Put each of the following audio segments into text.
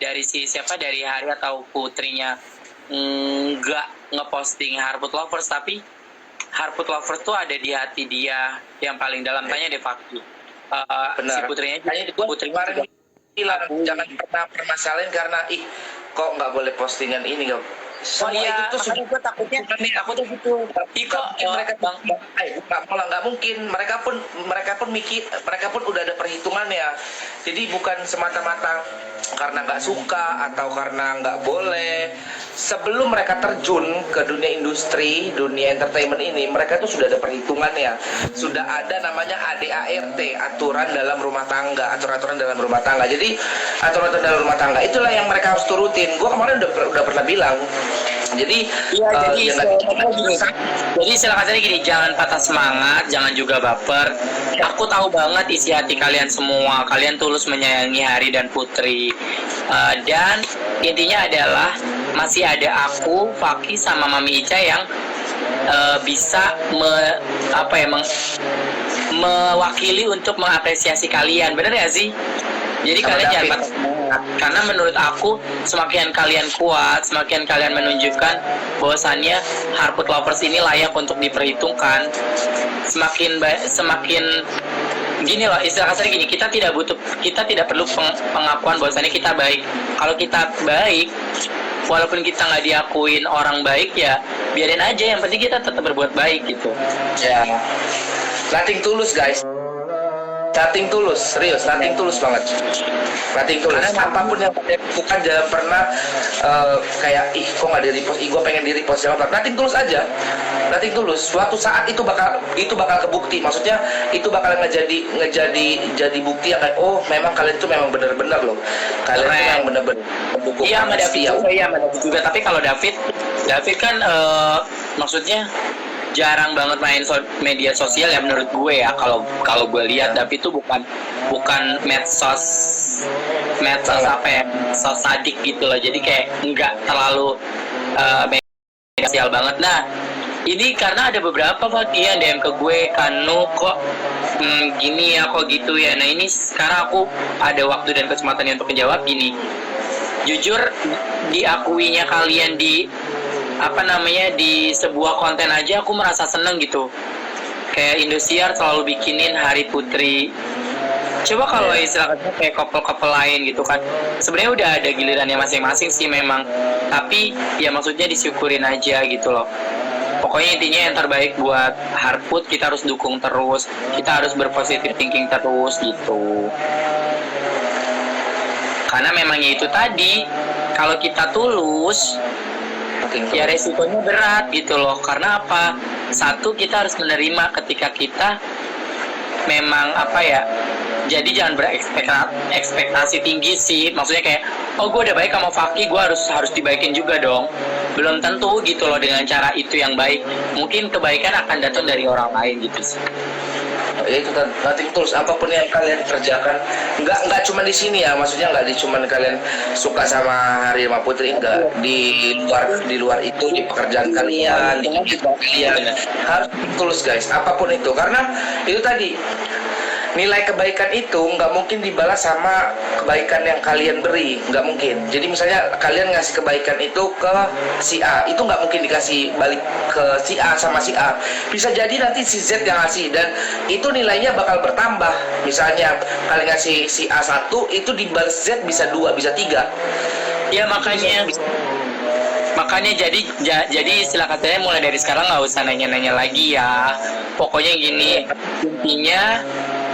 dari si siapa, dari Hari atau Putrinya nggak ngeposting Harput Lovers, tapi Harput Lovers tuh ada di hati dia yang paling dalam. Tanya deh Fakti. Si Benar. Putrinya Hanya juga, gue Putrinya kemarin juga bilang jangan pernah permasalahin karena kok nggak boleh postingan ini nggak. Semua itu tuh makanya gue takutnya gitu. Iko mereka nggak mungkin, mereka pun udah ada perhitungannya. Jadi bukan semata-mata karena nggak suka atau karena nggak boleh. Sebelum mereka terjun ke dunia industri, dunia entertainment ini, mereka tuh sudah ada perhitungannya. Sudah ada namanya ADART, aturan dalam rumah tangga, aturan dalam rumah tangga. Jadi aturan dalam rumah tangga itulah yang mereka harus turutin. Gue kemarin udah pernah bilang. Jadi jadi silakan saja gini, jangan patah semangat, jangan juga baper. Aku tahu banget isi hati kalian semua, kalian tulus menyayangi Hari dan Putri. Dan intinya adalah masih ada aku, Faki sama Mami Ica yang bisa mewakili untuk mengapresiasi kalian, bener gak sih? Jadi sama kalian David. jangan patah semangat, karena menurut aku semakin kalian kuat, semakin kalian menunjukkan bahwasannya Harput Lovers ini layak untuk diperhitungkan, semakin gini loh, istilah kasar gini, kita tidak perlu pengakuan bahwasannya kita baik. Kalau kita baik, walaupun kita nggak diakuin orang baik, ya biarin aja, yang penting kita tetap berbuat baik gitu. Ya, nothing tulus guys. Nothing tulus, serius, nothing tulus banget. Nothing tulus. Karena apapun yang bukan jangan pernah kayak kok nggak di repost, gue pengen di repost jangan. Nothing tulus aja. Nothing tulus. Suatu saat itu bakal kebukti. Maksudnya itu bakal ngejadi bukti yang kayak memang kalian itu memang benar-benar loh. Kalian itu memang benar-benar mendukung. Iya, sama David juga. Tapi kalau David kan maksudnya jarang banget main media sosial ya menurut gue ya. Kalau gue lihat David itu bukan medsos apa ya, medsos sadik gitu loh. Jadi kayak nggak terlalu media sosial banget. Nah, ini karena ada beberapa Fakti yang DM ke gue, Kanu kok gini ya, kok gitu ya. Nah, ini sekarang aku ada waktu dan kesempatan untuk menjawab gini. Jujur, diakuinya kalian di sebuah konten aja aku merasa seneng gitu. Kayak Indosiar selalu bikinin Hari Putri. Coba kalau istilahnya kayak couple lain gitu kan, sebenarnya udah ada gilirannya masing-masing sih memang, tapi ya maksudnya disyukurin aja gitu loh. Pokoknya intinya yang terbaik buat Harput, kita harus dukung terus, kita harus berpositif thinking terus gitu. Karena memangnya itu tadi, kalau kita tulus, ya resikonya berat gitu loh. Karena apa? Satu, kita harus menerima ketika kita memang jadi jangan berekspektasi tinggi sih. Maksudnya kayak, gue udah baik sama Faki, gue harus dibaikin juga dong. Belum tentu gitu loh dengan cara itu yang baik. Mungkin kebaikan akan datang dari orang lain gitu sih. Ya itu nothing tulus, apapun yang kalian kerjakan, nggak cuma di sini ya, maksudnya nggak cuma kalian suka sama Hari sama Putri, enggak, di luar itu, di pekerjaan kalian, di hidup kalian harus tulus guys, apapun itu. Karena itu tadi, nilai kebaikan itu nggak mungkin dibalas sama kebaikan yang kalian beri, nggak mungkin. Jadi misalnya kalian ngasih kebaikan itu ke si A, itu nggak mungkin dikasih balik ke si A sama si A. Bisa jadi nanti si Z yang ngasih, dan itu nilainya bakal bertambah. Misalnya kalian ngasih si A 1, itu dibalas Z bisa 2, bisa 3. Ya makanya jadi istilah katanya mulai dari sekarang nggak usah nanya-nanya lagi ya. Pokoknya gini, intinya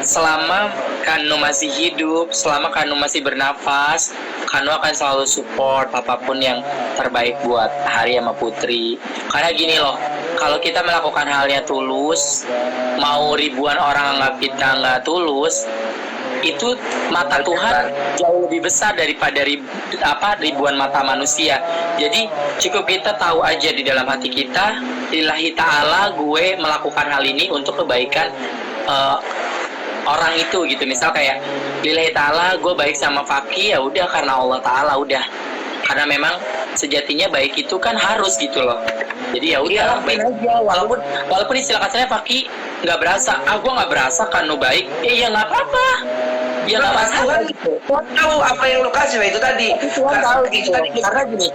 selama Kanu masih hidup, selama Kanu masih bernafas, Kanu akan selalu support apapun yang terbaik buat Hari sama Putri. Karena gini loh, kalau kita melakukan halnya tulus, mau ribuan orang anggap kita nggak tulus, itu mata Tuhan jauh lebih besar daripada ribuan mata manusia. Jadi cukup kita tahu aja di dalam hati kita, lillahi ta'ala gue melakukan hal ini untuk kebaikan orang itu gitu. Misal kayak lillahi ta'ala gue baik sama Faki, ya udah karena Allah Ta'ala udah. Karena memang sejatinya baik itu kan harus gitu loh. Jadi ya udah baik aja, walaupun istilah kasarnya Faki nggak berasa, gue nggak berasa kan lo baik, ya nggak apa-apa. Ya nggak masalah Tuhan gitu. tahu apa yang lo kasih. Nah itu tadi. Tuhan tahu Itu gitu. tadi. Karena gini,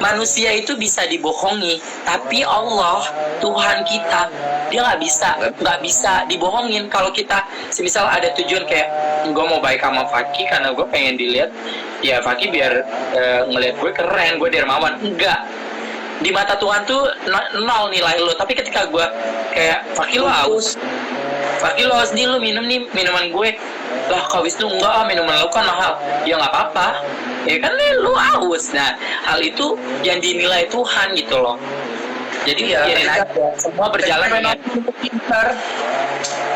manusia itu bisa dibohongi, tapi Allah, Tuhan kita, dia nggak bisa dibohongin. Kalau kita, semisal ada tujuan kayak gue mau baik sama Faki karena gue pengen dilihat, ya Faki biar ngelihat gue keren, gue dermawan. Enggak, di mata Tuhan tuh nol nilai lo. Tapi ketika gue kayak Faki lo haus, Faki lo haus nih, lo minum nih minuman gue. Lah kau Wisnu enggak, minuman lo kan mahal. Ya nggak apa-apa, ya kan lo haus. Nah hal itu yang dinilai Tuhan gitu loh. Jadi Iya, biarin aja, semua berjalan dengan pintar.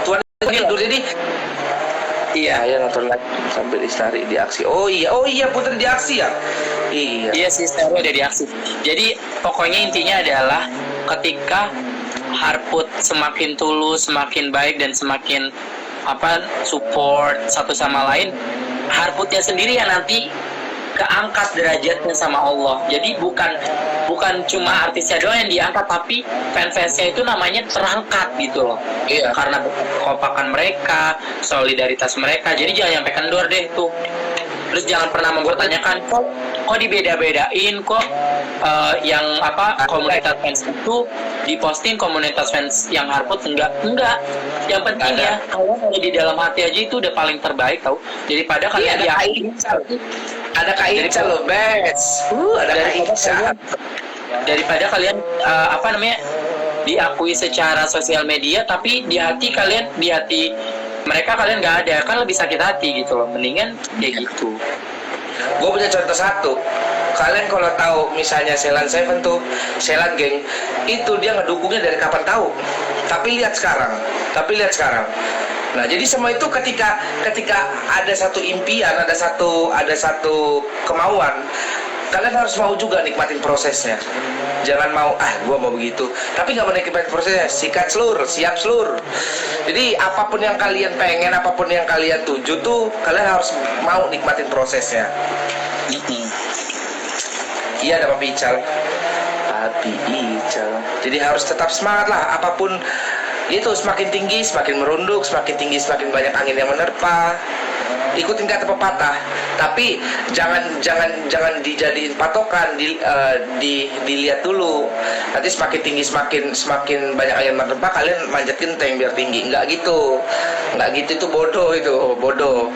Tuhan tidur jadi. iya. Saya nonton lagi sambil istari di aksi. Oh iya Putri di aksi ya. Iya. Iya sih, seru ada di aksi. Jadi pokoknya intinya adalah ketika Harput semakin tulus, semakin baik dan semakin support satu sama lain, Harputnya sendiri yang nanti keangkat derajatnya sama Allah. Jadi bukan cuma artisnya doang yang diangkat, tapi fans-fansnya itu namanya terangkat gitu loh. Iya. Karena kekompakan mereka, solidaritas mereka. Jadi jangan sampai kendor deh tuh. Terus jangan pernah mempertanyakan kok dibeda-bedain, kok yang komunitas fans itu diposting komunitas fans yang Harput enggak. Yang penting ya kalau di dalam hati aja itu udah paling terbaik tau. Daripada kalian Ada Kak Ica loh, Bes. Ada Kak Ica. Daripada kalian diakui secara sosial media tapi di hati mereka kalian nggak ada, kan lebih sakit hati gitu loh. Mendingan kayak gitu. Gue punya contoh satu. Kalian kalau tahu misalnya Ceylon Seven tuh, Ceylon Gang, itu dia ngedukungnya dari kapan tahu. Tapi lihat sekarang. Nah, jadi semua itu ketika ada satu impian, ada satu kemauan, kalian harus mau juga nikmatin prosesnya. Jangan mau gue mau begitu, tapi nggak mau nikmatin prosesnya. Sikat siap selur. Jadi apapun yang kalian pengen, apapun yang kalian tuju tuh, kalian harus mau nikmatin prosesnya. Iya, ada Papi Ical. Jadi harus tetap semangat lah, apapun itu, semakin tinggi semakin merunduk, semakin tinggi semakin banyak angin yang menerpa. Ikutin kata pepatah, tapi jangan dijadiin patokan, dilihat dulu. Nanti semakin tinggi semakin banyak angin menerpa, kalian manjat genteng biar tinggi. Nggak gitu itu bodoh.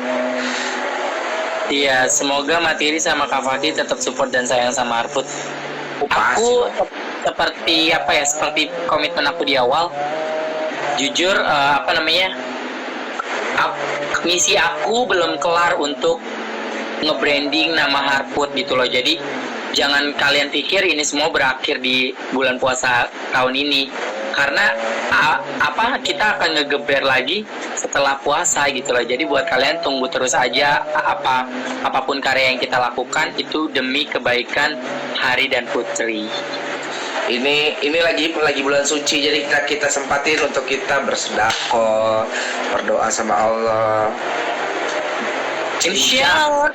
Iya, semoga Materi sama Kak Faki tetap support dan sayang sama Harput. Aku seperti komitmen aku di awal, jujur misi aku belum kelar untuk nge-branding nama Harput gitu loh. Jadi jangan kalian pikir ini semua berakhir di bulan puasa tahun ini, karena kita akan ngegeber lagi setelah puasa gitu loh. Jadi buat kalian tunggu terus aja, apapun karya yang kita lakukan itu demi kebaikan Hari dan Putri. Ini lagi bulan suci, jadi kita sempatin untuk kita bersedekah, berdoa sama Allah. Insya Allah.